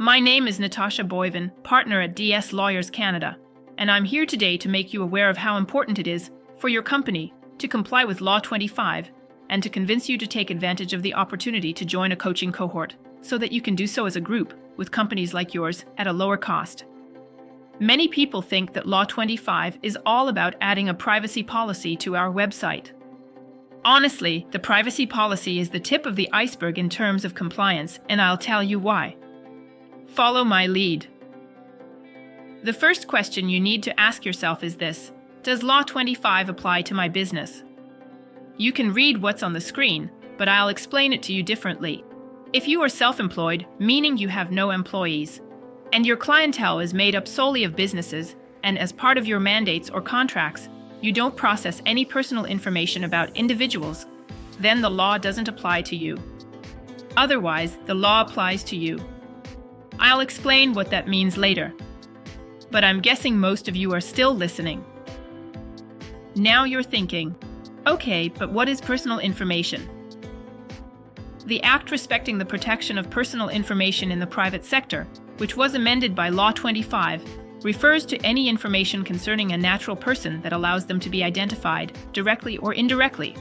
My name is Natacha Boivin, partner at DS Lawyers Canada, and I'm here today to make you aware of how important it is for your company to comply with Law 25 and to convince you to take advantage of the opportunity to join a coaching cohort so that you can do so as a group with companies like yours at a lower cost. Many people think that Law 25 is all about adding a privacy policy to our website. Honestly, the privacy policy is the tip of the iceberg in terms of compliance, and I'll tell you why. Follow my lead. The first question you need to ask yourself is this: does Law 25 apply to my business? You can read what's on the screen, but I'll explain it to you differently. If you are self-employed, meaning you have no employees, and your clientele is made up solely of businesses, and as part of your mandates or contracts, you don't process any personal information about individuals, then the law doesn't apply to you. Otherwise, the law applies to you. I'll explain what that means later. But I'm guessing most of you are still listening. Now you're thinking, okay, but what is personal information? The Act respecting the protection of personal information in the private sector, which was amended by Law 25, refers to any information concerning a natural person that allows them to be identified, directly or indirectly.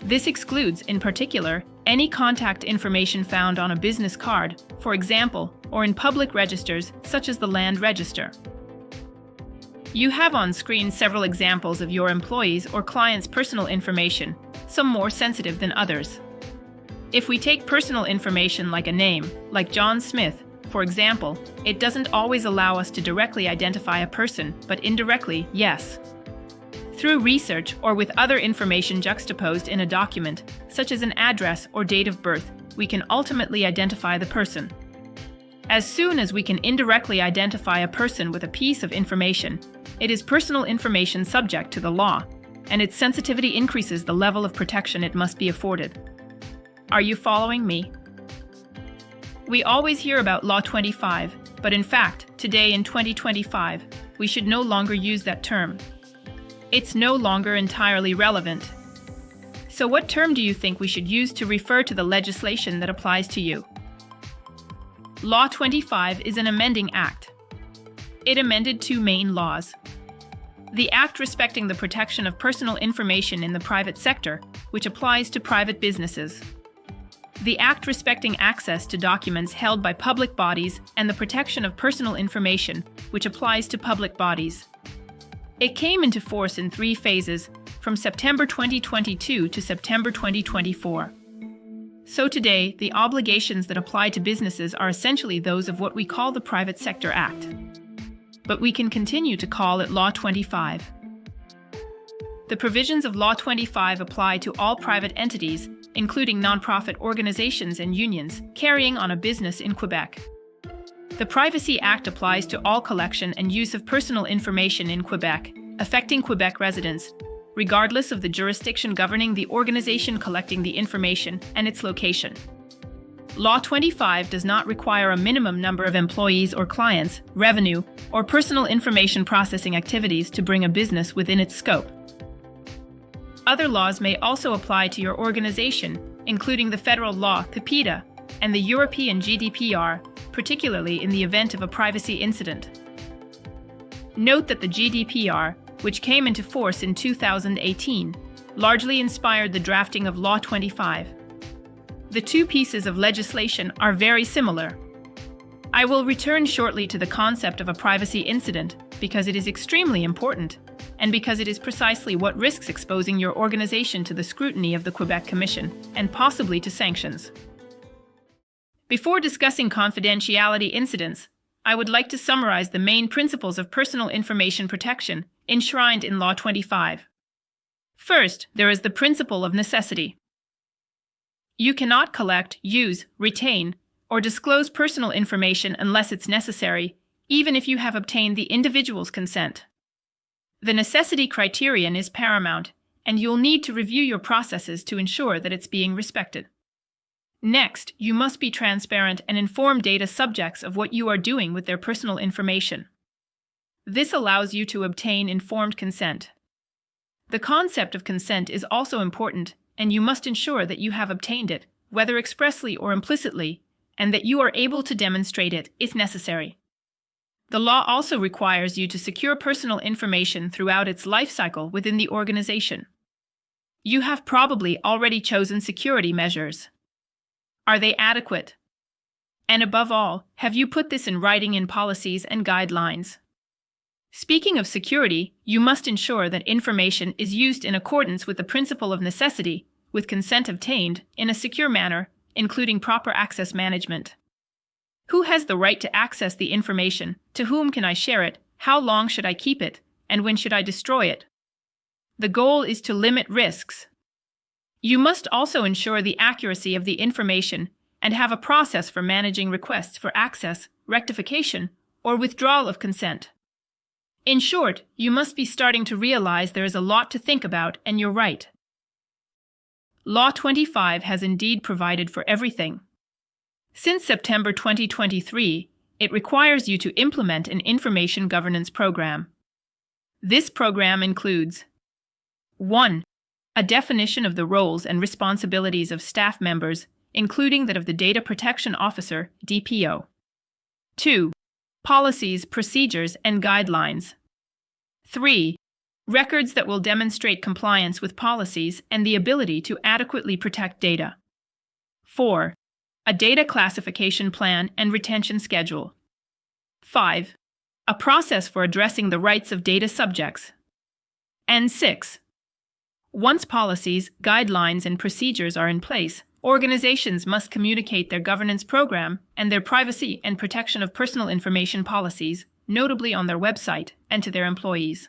This excludes, in particular, any contact information found on a business card, for example, or in public registers such as the Land Register. You have on screen several examples of your employees' or clients' personal information, some more sensitive than others. If we take personal information like a name, like John Smith, for example, it doesn't always allow us to directly identify a person, but indirectly, yes. Through research or with other information juxtaposed in a document, such as an address or date of birth, we can ultimately identify the person. As soon as we can indirectly identify a person with a piece of information, it is personal information subject to the law, and its sensitivity increases the level of protection it must be afforded. Are you following me? We always hear about Law 25, but in fact, today in 2025, we should no longer use that term. It's no longer entirely relevant. So what term do you think we should use to refer to the legislation that applies to you? Law 25 is an amending act. It amended two main laws. The Act respecting the protection of personal information in the private sector, which applies to private businesses. The Act respecting access to documents held by public bodies and the protection of personal information, which applies to public bodies. It came into force in 3 phases, from September 2022 to September 2024. So today, the obligations that apply to businesses are essentially those of what we call the Private Sector Act. But we can continue to call it Law 25. The provisions of Law 25 apply to all private entities, including nonprofit organizations and unions, carrying on a business in Quebec. The Privacy Act applies to all collection and use of personal information in Quebec, affecting Quebec residents, regardless of the jurisdiction governing the organization collecting the information and its location. Law 25 does not require a minimum number of employees or clients, revenue, or personal information processing activities to bring a business within its scope. Other laws may also apply to your organization, including the federal law, PIPEDA, and the European GDPR, particularly in the event of a privacy incident. Note that the GDPR, which came into force in 2018, largely inspired the drafting of Law 25. The two pieces of legislation are very similar. I will return shortly to the concept of a privacy incident because it is extremely important, and because it is precisely what risks exposing your organization to the scrutiny of the Quebec Commission, and possibly to sanctions. Before discussing confidentiality incidents, I would like to summarize the main principles of personal information protection enshrined in Law 25. First, there is the principle of necessity. You cannot collect, use, retain, or disclose personal information unless it's necessary, even if you have obtained the individual's consent. The necessity criterion is paramount, and you'll need to review your processes to ensure that it's being respected. Next, you must be transparent and inform data subjects of what you are doing with their personal information. This allows you to obtain informed consent. The concept of consent is also important, and you must ensure that you have obtained it, whether expressly or implicitly, and that you are able to demonstrate it if necessary. The law also requires you to secure personal information throughout its life cycle within the organization. You have probably already chosen security measures. Are they adequate? And above all, have you put this in writing in policies and guidelines? Speaking of security, you must ensure that information is used in accordance with the principle of necessity, with consent obtained, in a secure manner, including proper access management. Who has the right to access the information? To whom can I share it? How long should I keep it? And when should I destroy it? The goal is to limit risks. You must also ensure the accuracy of the information and have a process for managing requests for access, rectification, or withdrawal of consent. In short, you must be starting to realize there is a lot to think about, and you're right. Law 25 has indeed provided for everything. Since September 2023, it requires you to implement an information governance program. This program includes 1. A definition of the roles and responsibilities of staff members, including that of the Data Protection Officer, DPO. 2. Policies, procedures, and guidelines. 3. Records that will demonstrate compliance with policies and the ability to adequately protect data. 4. A data classification plan and retention schedule. 5. A process for addressing the rights of data subjects. And 6. Once policies, guidelines, and procedures are in place, organizations must communicate their governance program and their privacy and protection of personal information policies, notably on their website, and to their employees.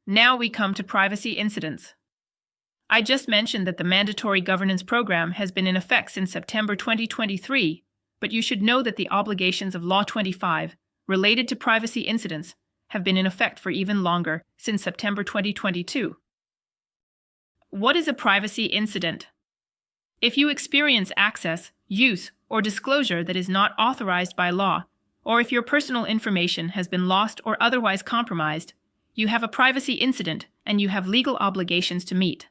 Now we come to privacy incidents. I just mentioned that the mandatory governance program has been in effect since September 2023, but you should know that the obligations of Law 25 related to privacy incidents have been in effect for even longer, since September 2022. What is a privacy incident? If you experience access, use, or disclosure that is not authorized by law, or if your personal information has been lost or otherwise compromised, you have a privacy incident and you have legal obligations to meet.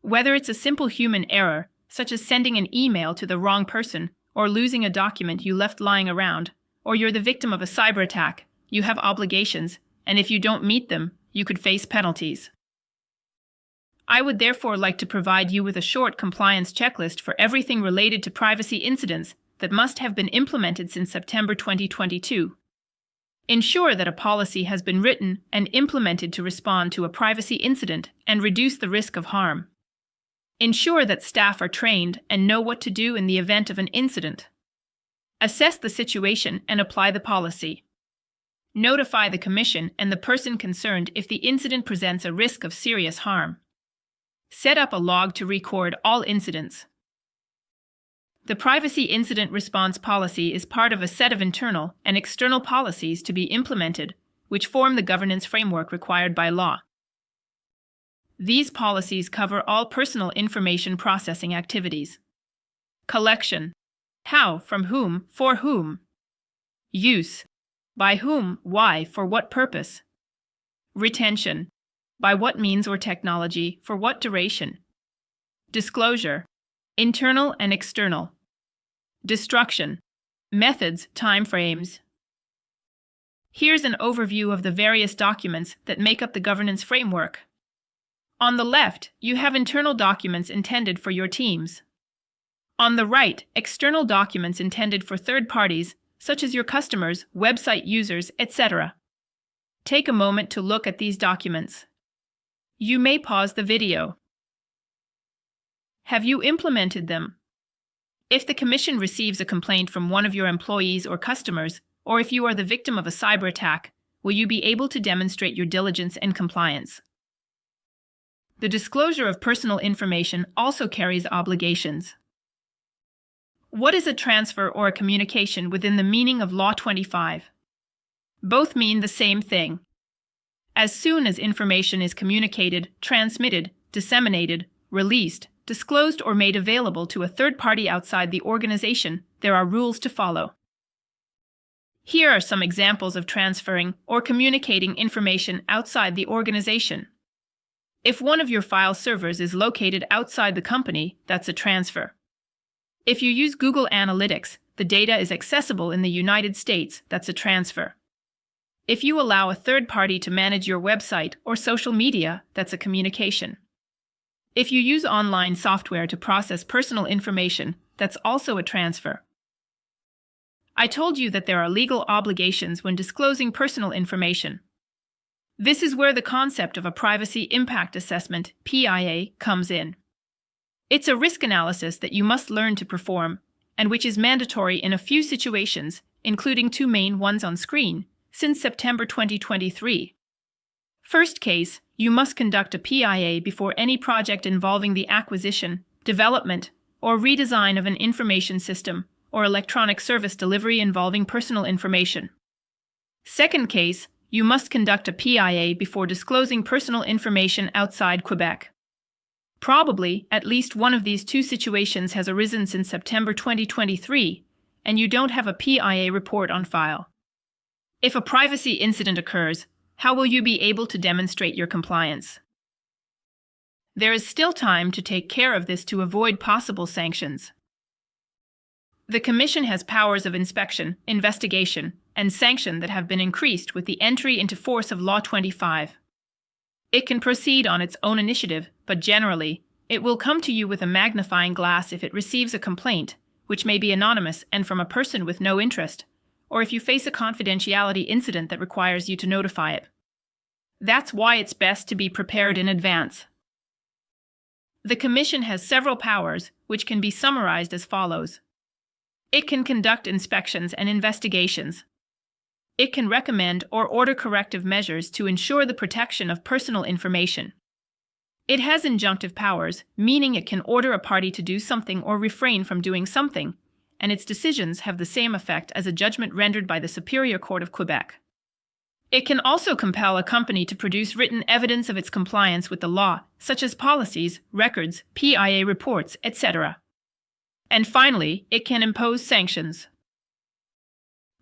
Whether it's a simple human error, such as sending an email to the wrong person or losing a document you left lying around, or you're the victim of a cyber attack, you have obligations, and if you don't meet them, you could face penalties. I would therefore like to provide you with a short compliance checklist for everything related to privacy incidents that must have been implemented since September 2022. Ensure that a policy has been written and implemented to respond to a privacy incident and reduce the risk of harm. Ensure that staff are trained and know what to do in the event of an incident. Assess the situation and apply the policy. Notify the Commission and the person concerned if the incident presents a risk of serious harm. Set up a log to record all incidents. The Privacy Incident Response Policy is part of a set of internal and external policies to be implemented, which form the governance framework required by law. These policies cover all personal information processing activities. Collection: how, from whom, for whom. Use: by whom, why, for what purpose. Retention: by what means or technology, for what duration. Disclosure: internal and external. Destruction: methods, timeframes. Here's an overview of the various documents that make up the governance framework. On the left, you have internal documents intended for your teams. On the right, external documents intended for third parties, such as your customers, website users, etc. Take a moment to look at these documents. You may pause the video. Have you implemented them? If the Commission receives a complaint from one of your employees or customers, or if you are the victim of a cyber attack, will you be able to demonstrate your diligence and compliance? The disclosure of personal information also carries obligations. What is a transfer or a communication within the meaning of Law 25? Both mean the same thing. As soon as information is communicated, transmitted, disseminated, released, disclosed, or made available to a third party outside the organization, there are rules to follow. Here are some examples of transferring or communicating information outside the organization. If one of your file servers is located outside the company, that's a transfer. If you use Google Analytics, the data is accessible in the United States. That's a transfer. If you allow a third party to manage your website or social media, that's a communication. If you use online software to process personal information, that's also a transfer. I told you that there are legal obligations when disclosing personal information. This is where the concept of a Privacy Impact Assessment, PIA, comes in. It's a risk analysis that you must learn to perform, and which is mandatory in a few situations, including two main ones on screen, since September 2023. First case, you must conduct a PIA before any project involving the acquisition, development, or redesign of an information system or electronic service delivery involving personal information. Second case, you must conduct a PIA before disclosing personal information outside Quebec. Probably, at least one of these two situations has arisen since September 2023, and you don't have a PIA report on file. If a privacy incident occurs, how will you be able to demonstrate your compliance? There is still time to take care of this to avoid possible sanctions. The Commission has powers of inspection, investigation, and sanction that have been increased with the entry into force of Law 25. It can proceed on its own initiative, but generally, it will come to you with a magnifying glass if it receives a complaint, which may be anonymous and from a person with no interest, or if you face a confidentiality incident that requires you to notify it. That's why it's best to be prepared in advance. The Commission has several powers, which can be summarized as follows. It can conduct inspections and investigations. It can recommend or order corrective measures to ensure the protection of personal information. It has injunctive powers, meaning it can order a party to do something or refrain from doing something, and its decisions have the same effect as a judgment rendered by the Superior Court of Quebec. It can also compel a company to produce written evidence of its compliance with the law, such as policies, records, PIA reports, etc. And finally, it can impose sanctions.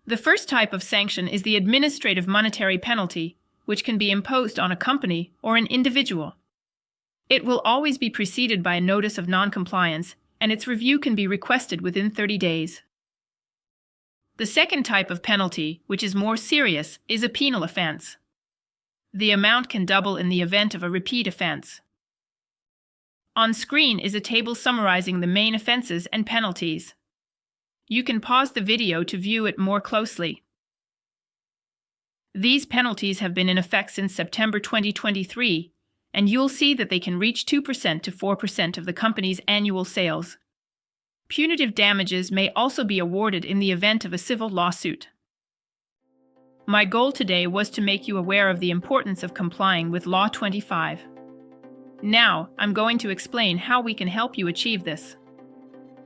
The first type of sanction is the administrative monetary penalty, which can be imposed on a company or an individual. It will always be preceded by a notice of non-compliance, and its review can be requested within 30 days. The second type of penalty, which is more serious, is a penal offense. The amount can double in the event of a repeat offense. On screen is a table summarizing the main offenses and penalties. You can pause the video to view it more closely. These penalties have been in effect since September 2023, and you'll see that they can reach 2% to 4% of the company's annual sales. Punitive damages may also be awarded in the event of a civil lawsuit. My goal today was to make you aware of the importance of complying with Law 25. Now, I'm going to explain how we can help you achieve this.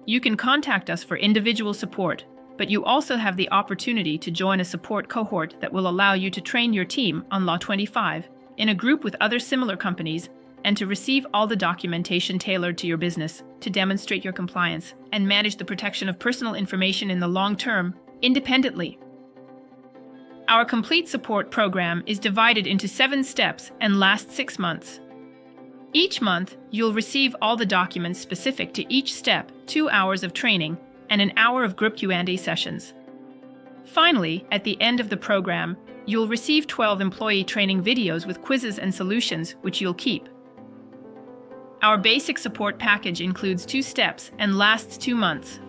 You can contact us for individual support, but you also have the opportunity to join a support cohort that will allow you to train your team on Law 25 in a group with other similar companies and to receive all the documentation tailored to your business to demonstrate your compliance and manage the protection of personal information in the long term, independently. Our complete support program is divided into 7 steps and lasts 6 months. Each month, you'll receive all the documents specific to each step, 2 hours of training, and an hour of group Q&A sessions. Finally, at the end of the program, you'll receive 12 employee training videos with quizzes and solutions, which you'll keep. Our basic support package includes 2 steps and lasts 2 months.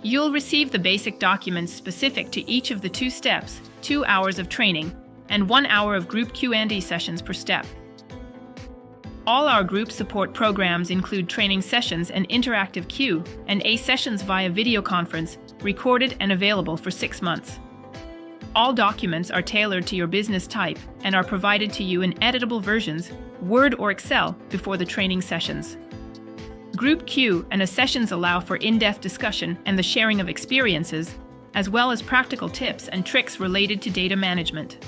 You'll receive the basic documents specific to each of the 2 steps, 2 hours of training, and 1 hour of group Q&A sessions per step. All our group support programs include training sessions and interactive Q&A sessions via video conference, recorded and available for 6 months. All documents are tailored to your business type and are provided to you in editable versions, Word or Excel, before the training sessions. Group Q&A sessions allow for in-depth discussion and the sharing of experiences, as well as practical tips and tricks related to data management.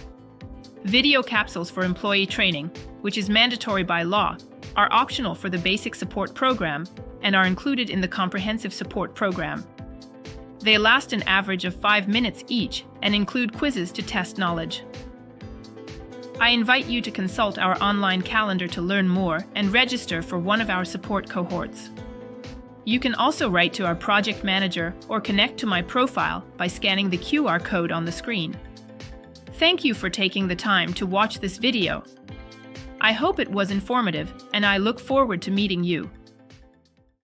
Video capsules for employee training, which is mandatory by law, are optional for the basic support program and are included in the comprehensive support program. They last an average of 5 minutes each and include quizzes to test knowledge. I invite you to consult our online calendar to learn more and register for one of our support cohorts. You can also write to our project manager or connect to my profile by scanning the QR code on the screen. Thank you for taking the time to watch this video. I hope it was informative, and I look forward to meeting you.